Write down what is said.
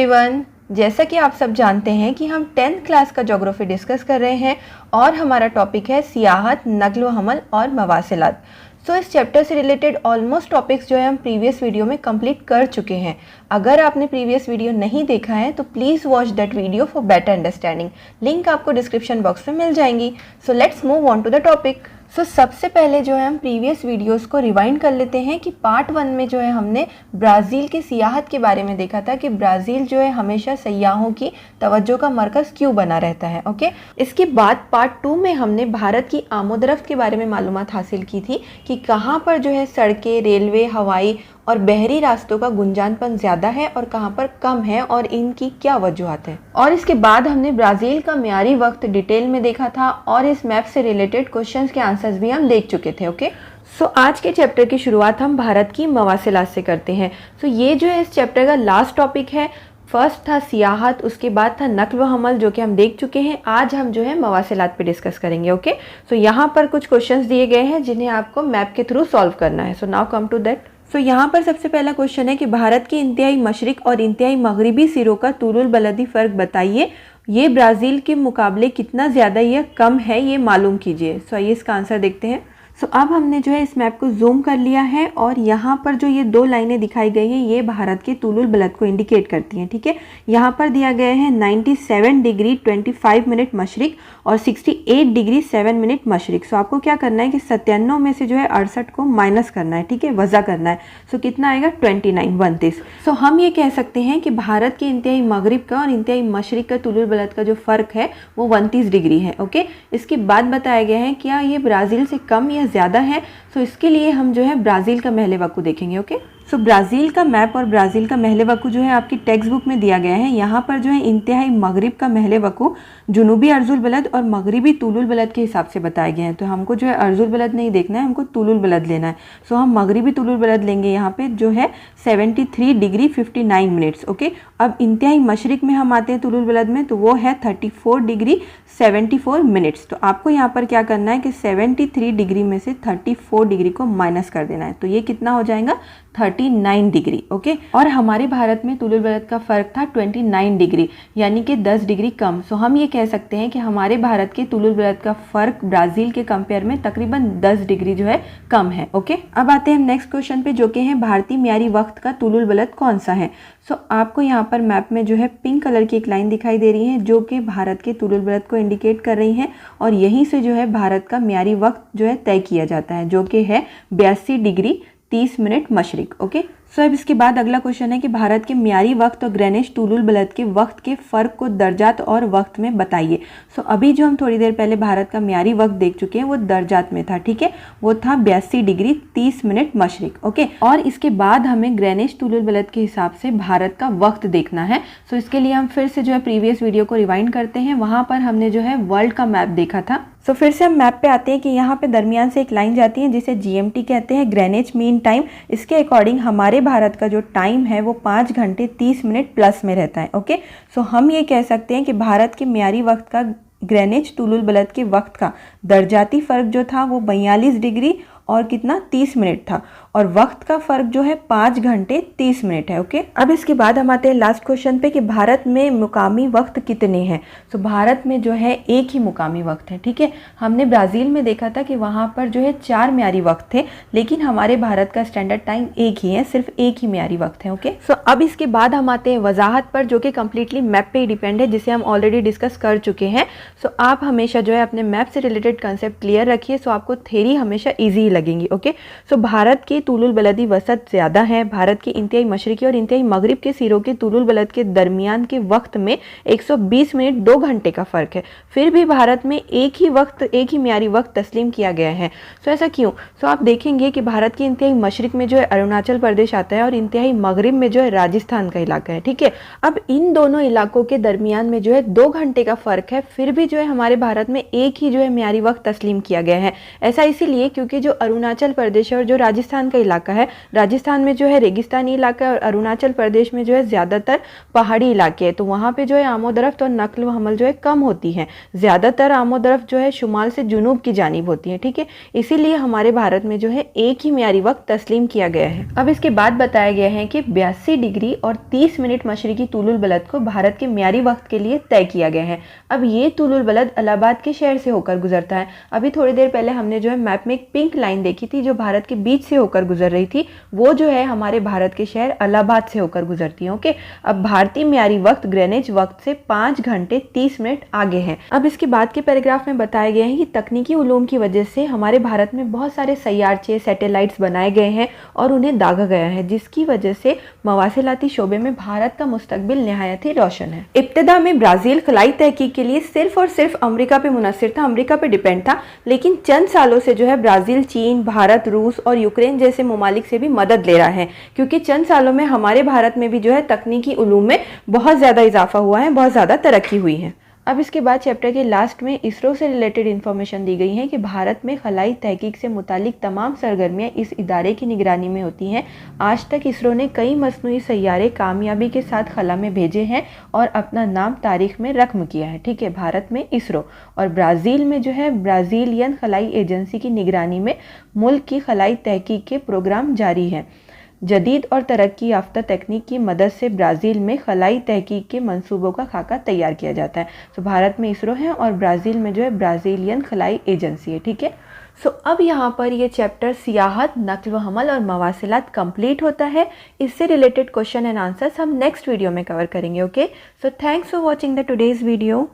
Everyone, जैसा कि आप सब जानते हैं कि हम 10th क्लास का ज्योग्राफी डिस्कस कर रहे हैं और हमारा टॉपिक है सियाहत, नक्ल व हमल और मवासिलात। सो इस चैप्टर से रिलेटेड ऑलमोस्ट टॉपिक्स जो है हम प्रीवियस वीडियो में कंप्लीट कर चुके हैं। अगर आपने प्रीवियस वीडियो नहीं देखा है तो please watch that video for better understanding. Link आपको डिस्क्रिप्शन बॉक्स में मिल जाएंगी। So let's move on to the topic. So सबसे पहले जो है हम प्रीवियस वीडियोस को रिवाइंड कर लेते हैं कि पार्ट 1 में जो है हमने ब्राज़ील की सियाहत के बारे में देखा था कि ब्राज़ील जो है हमेशा सयाहों की तवज्जो का मरकज़ क्यों बना रहता है। ओके, इसके बाद पार्ट 2 में हमने भारत की आमदोरफ्त के बारे में मालूमात हासिल की थी कि कहाँ पर जो है सड़कें, रेलवे, हवाई और बहरी रास्तों का गुंजानपन ज़्यादा है और कहाँ पर कम है और इनकी क्या वजूहत है। और इसके बाद हमने ब्राज़ील का म्यारी वक्त डिटेल में देखा था और इस मैप से रिलेटेड क्वेश्चंस के आंसर्स भी हम देख चुके थे। ओके, सो आज के चैप्टर की शुरुआत हम भारत की मवासिलात से करते हैं। सो ये जो है इस चैप्टर का लास्ट टॉपिक है। फर्स्ट था सियाहत, उसके बाद था नक्ल व हमल जो कि हम देख चुके हैं। आज हम जो है मवासिलात पे डिस्कस करेंगे। ओके, सो यहाँ पर कुछ क्वेश्चंस दिए गए हैं जिन्हें आपको मैप के थ्रू सॉल्व करना है। So now come to that. So यहाँ पर सबसे पहला क्वेश्चन है कि भारत के इंतहाई मशरिक और इंतहाई मगरिबी सिरों का तुलुल बलदी फ़र्क बताइए। ये ब्राज़ील के मुकाबले कितना ज़्यादा या कम है ये मालूम कीजिए। सो आइए इसका आंसर देखते हैं। सो अब हमने जो है इस मैप को जूम कर लिया है और यहाँ पर जो ये दो लाइनें दिखाई गई हैं ये भारत के तुलुल बलद को इंडिकेट करती हैं। ठीक है, यहाँ पर दिया गया है 97 डिग्री 25 मिनट मशरिक और 68 डिग्री 7 मिनट मशरिक। सो आपको क्या करना है कि 97 में से जो है 68 को माइनस करना है। ठीक है, वज़ा करना है। सो कितना आएगा 29। सो हम ये कह सकते हैं कि भारत के इंतहाई मगरिब का और इंतहाई मशरिक का तुलुल बलद का जो फ़र्क है वो 29 डिग्री है। ओके, इसके बाद बताया गया है क्या ये ब्राज़ील से कम या ज़्यादा है। सो इसके लिए हम जो है ब्राज़ील का महले वक़्त देखेंगे। ओके, सो ब्राज़ील का मैप और ब्राज़ील का महले वक़्त जो है आपकी टेक्स्ट बुक में दिया गया है। यहाँ पर जो है इंतहाई मगरिब का महले वक़्त जुनूबी अर्जुल बलद और मगरिबी तुलुल बलद के हिसाब से बताए गए हैं। तो हमको जो है अर्जुल बलद नहीं देखना है, हमको तुलुल बलद लेना है। सो हम मगरिबी तुलुल बलद लेंगे यहाँ पे जो है 73 डिग्री 59 मिनट्स। ओके, अब इंतहाई मशरिक में हम आते हैं तुलुल बलद में, तो वो है 34 डिग्री 74 मिनट्स। तो आपको यहाँ पर क्या करना है कि 73 डिग्री में से 34 डिग्री को माइनस कर देना है। तो ये कितना हो जाएगा 39 डिग्री। ओके, और हमारे भारत में तुलुल बलद का फ़र्क था 29 डिग्री यानी कि 10 डिग्री कम। सो हम ये कह सकते हैं कि हमारे भारत के तुलुल बलद का फ़र्क ब्राज़ील के कंपेयर में तकरीबन 10 डिग्री जो है कम है। ओके, अब आते हैं नेक्स्ट क्वेश्चन पे जो कि है भारतीय म्यारी वक्त का तुलुल बलद कौन सा है। सो आपको यहाँ पर मैप में जो है पिंक कलर की एक लाइन दिखाई दे रही है जो कि भारत के तुलुल बलद को इंडिकेट कर रही है और यहीं से जो है भारत का म्यारी वक्त जो है तय किया जाता है जो कि है 82 डिग्री 30 मिनट मशरिक। ओके, सो अब इसके बाद अगला क्वेश्चन है कि भारत के म्यारी वक्त और ग्रेनिच तुलुल बलद के वक्त के फ़र्क को दर्जात और वक्त में बताइए। सो अभी जो हम थोड़ी देर पहले भारत का म्यारी वक्त देख चुके हैं वो दर्जात में था। ठीक है, वो था 82 डिग्री 30 मिनट मशरिक। ओके, और इसके बाद हमें ग्रेनिच तुलुल बलद के हिसाब से भारत का वक्त देखना है। सो इसके लिए हम फिर से जो है प्रीवियस वीडियो को रिवाइंड करते हैं। वहाँ पर हमने जो है वर्ल्ड का मैप देखा था। सो फिर से हम मैप पे आते हैं कि यहाँ पे दरमियान से एक लाइन जाती है जिसे GMT कहते हैं, ग्रेनिच मीन टाइम। इसके अकॉर्डिंग हमारे भारत का जो टाइम है वो 5 घंटे 30 मिनट प्लस में रहता है। ओके, सो हम ये कह सकते हैं कि भारत के म्यारी वक्त का ग्रेनिच तुलुल बलद के वक्त का दर्जाती फ़र्क जो था वो 42 डिग्री और कितना 30 मिनट था और वक्त का फ़र्क जो है 5 घंटे 30 मिनट है। ओके, अब इसके बाद हम आते हैं लास्ट क्वेश्चन पे कि भारत में मुकामी वक्त कितने हैं। सो भारत में जो है एक ही मुकामी वक्त है। ठीक है, हमने ब्राज़ील में देखा था कि वहाँ पर जो है 4 म्यारी वक्त थे लेकिन हमारे भारत का स्टैंडर्ड टाइम एक ही है, सिर्फ एक ही म्यारी वक्त है। ओके, सो अब इसके बाद हम आते हैं वजाहत पर जो कि कम्प्लीटली मैप पे ही डिपेंड है जिसे हम ऑलरेडी डिस्कस कर चुके हैं। सो आप हमेशा जो है अपने मैप से रिलेटेड कंसेप्ट क्लियर रखिए, सो आपको थ्योरी हमेशा ईजी लगेंगी। ओके, सो भारत की तुलुल बलदी वसत ज़्यादा है। भारत के इंतहाई मशरिकी और इंतहाई मगरिब के सिरों के तुलुल बलद के दरमियान के वक्त में 120 मिनट 2 घंटे का फ़र्क है। फिर भी भारत में एक ही म्यारी वक्त तस्लीम किया गया है। सो ऐसा क्यों? सो आप देखेंगे कि भारत के इंतहाई मशरिक में जो है अरुणाचल प्रदेश आता है और इंतहाई मगरिब में जो है राजस्थान का इलाका है। ठीक है, अब इन दोनों इलाकों के दरमियान में जो है 2 घंटे का फ़र्क है, फिर भी जो है हमारे भारत में एक ही जो है म्यारी वक्त तस्लीम किया गया है। ऐसा इसीलिए क्योंकि जो अरुणाचल प्रदेश और जो राजस्थान का इलाका है, राजस्थान में जो है रेगिस्तानी इलाका है और अरुणाचल प्रदेश में जो है ज़्यादातर पहाड़ी इलाके हैं। तो वहाँ पे जो है आमोदरफ्त और नकल व हमल जो है कम होती हैं। ज़्यादातर आमोदरफ्त जो है शुमाल से जुनूब की जानिब होती है, ठीक है। इसीलिए हमारे भारत में जो है एक ही म्यारी वक्त तस्लीम किया गया है। अब इसके बाद बताया गया है कि 82 डिग्री और 30 मिनट मशरिकी तुलुल बलद को भारत के म्यारी वक्त के लिए तय किया गया है। अब ये तुलुल बलद इलाहाबाद के शहर से होकर गुजरता है। अभी थोड़ी देर पहले हमने जो है मैप में एक पिंक लाइन देखी थी जो भारत के बीच से होकर गुजर रही थी, वो जो है हमारे भारत के शहर इलाहाबाद से होकर गुजरती है। ओके, अब भारतीय म्यारी वक्त ग्रीनिच वक्त से 5 घंटे 30 मिनट आगे है। अब इसके बाद के पैराग्राफ में बताया गया है कि तकनीकी उलूम की वजह से हमारे भारत में बहुत सारे सैयारचे सैटेलाइट्स बनाए गए हैं और उन्हें दागा गया है, जिसकी वजह से मवासिलाती शोबे में भारत का मुस्तकबिल निहायत ही रोशन है। इब्तिदा में ब्राज़ील खलाई तहकीक के लिए सिर्फ और सिर्फ अमेरिका पे मुनहसर था, अमेरिका पे डिपेंड था, लेकिन चंद सालों से जो है ब्राज़ील चीन, भारत, रूस और यूक्रेन जैसे ममालिक से भी मदद ले रहा है, क्योंकि चंद सालों में हमारे भारत में भी जो है तकनीकी उलूम में बहुत ज़्यादा इजाफा हुआ है, बहुत ज़्यादा तरक्की हुई है। अब इसके बाद चैप्टर के लास्ट में इसरो से रिलेटेड इन्फॉर्मेशन दी गई है कि भारत में खलाई तहकीक से मुतालिक तमाम सरगर्मियाँ इस इदारे की निगरानी में होती हैं। आज तक इसरो ने कई मसनूई सैयारे कामयाबी के साथ खला में भेजे हैं और अपना नाम तारीख में रकम किया है, ठीक है। भारत में इसरो और ब्राज़ील में जो है ब्राज़ीलियन खलाई एजेंसी की निगरानी में मुल्क की खलाई तहकीक के प्रोग्राम जारी हैं। जदीद और तरक्की याफ्ता तकनीक की मदद से ब्राज़ील में खलाई तहकीक के मंसूबों का खाका तैयार किया जाता है। तो भारत में इसरो है और ब्राज़ील में जो है ब्राज़ीलियन खलाई एजेंसी है, ठीक है। सो अब यहाँ पर ये चैप्टर सियाहत, नक्ल व हमल और मवासिलात कंप्लीट होता है। इससे रिलेटेड क्वेश्चन एंड आंसर्स हम नेक्स्ट वीडियो में कवर करेंगे। Okay, so thanks for watching the today's video.